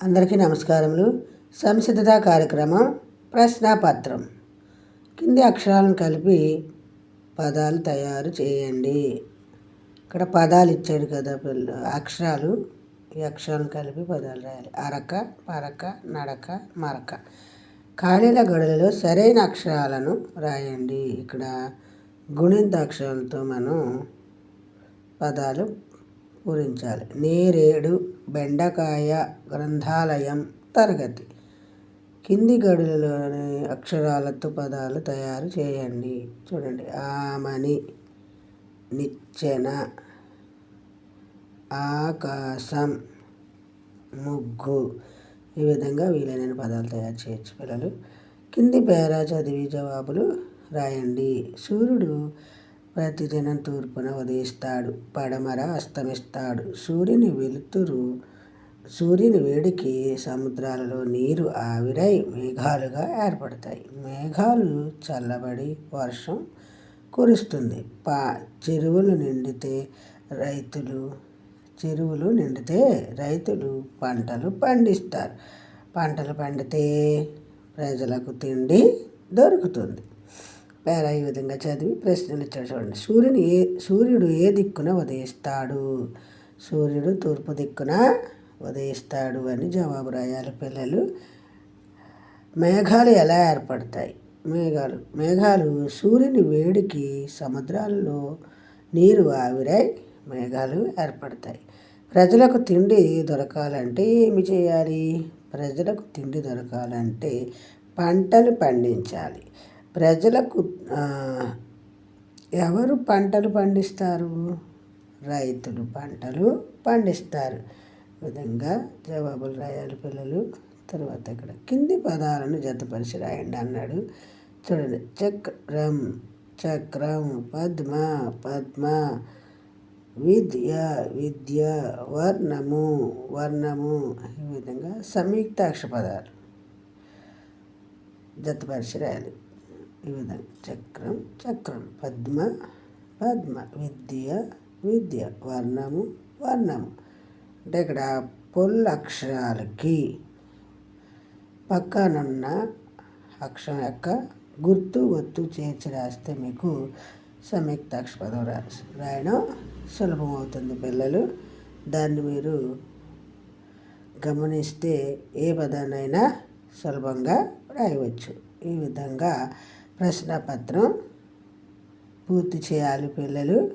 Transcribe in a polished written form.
అందరికీ నమస్కారములు. సంసిద్ధత కార్యక్రమం ప్రశ్నాపత్రం. కింది అక్షరాలను కలిపి పదాలు తయారు చేయండి. ఇక్కడ పదాలు ఇచ్చాడు కదా అక్షరాలు. ఈ అక్షరాలను కలిపి పదాలు రాయాలి. అరక, పరక, నడక, మరక. ఖాళీల గడులలో సరైన అక్షరాలను రాయండి. ఇక్కడ గుణింత అక్షరాలతో మనం పదాలు పూరించాలి. నేరేడు, బెండకాయ, గ్రంథాలయం, తరగతి. కింది గడులలోని అక్షరాలతో పదాలు తయారు చేయండి. చూడండి. ఆమని, నిచ్చెన, ఆకాశం, ముగ్గు. ఈ విధంగా వీలైన పదాలు తయారు చేయొచ్చు పిల్లలు. కింది పేరా చదివి జవాబులు రాయండి. సూర్యుడు ప్రతిదినం తూర్పున ఉదయిస్తాడు, పడమర అస్తమిస్తాడు. సూర్యుని వేడికి సముద్రాలలో నీరు ఆవిరై మేఘాలుగా ఏర్పడతాయి. మేఘాలు చల్లబడి వర్షం కురుస్తుంది. చెరువులు నిండితే రైతులు పంటలు పండిస్తారు. పంటలు పండితే ప్రజలకు తిండి దొరుకుతుంది. పేరా ఈ విధంగా చదివి ప్రశ్నలు ఇచ్చాడు. చూడండి. సూర్యుడు ఏ దిక్కున ఉదయిస్తాడు? సూర్యుడు తూర్పు దిక్కున ఉదయిస్తాడు అని జవాబు రాయాలి పిల్లలు. మేఘాలు ఎలా ఏర్పడతాయి? మేఘాలు సూర్యుని వేడికి సముద్రాలలో నీరు ఆవిరై మేఘాలు ఏర్పడతాయి. ప్రజలకు తిండి దొరకాలంటే ఏమి చేయాలి? ప్రజలకు తిండి దొరకాలంటే పంటలు పండించాలి. ఎవరు పంటలు పండిస్తారు? రైతులు పంటలు పండిస్తారు. ఈ విధంగా జవాబులు రాయాలి పిల్లలు. తర్వాత ఇక్కడ కింది పదాలను జతపరిచి రాయండి అన్నాడు. చూడండి. చక్రం, పద్మ, విద్య, వర్ణము. ఈ విధంగా సంయుక్తాక్షర పదాలు జతపరిచి రాయాలి. ఈ విధంగా చక్రం, పద్మ, విద్య, వర్ణము. అంటే ఇక్కడ పొల్లు అక్షరాలకి పక్కనున్న అక్షరం యొక్క గుర్తు, ఒత్తు చేర్చి రాస్తే మీకు సంయుక్తాక్షర పదం రాయడం సులభం అవుతుంది పిల్లలు. దాన్ని మీరు గమనిస్తే ఏ పదాన్నైనా సులభంగా రాయవచ్చు. ఈ విధంగా ప్రశ్నపత్రం పూర్తి చేయాలి పిల్లలు.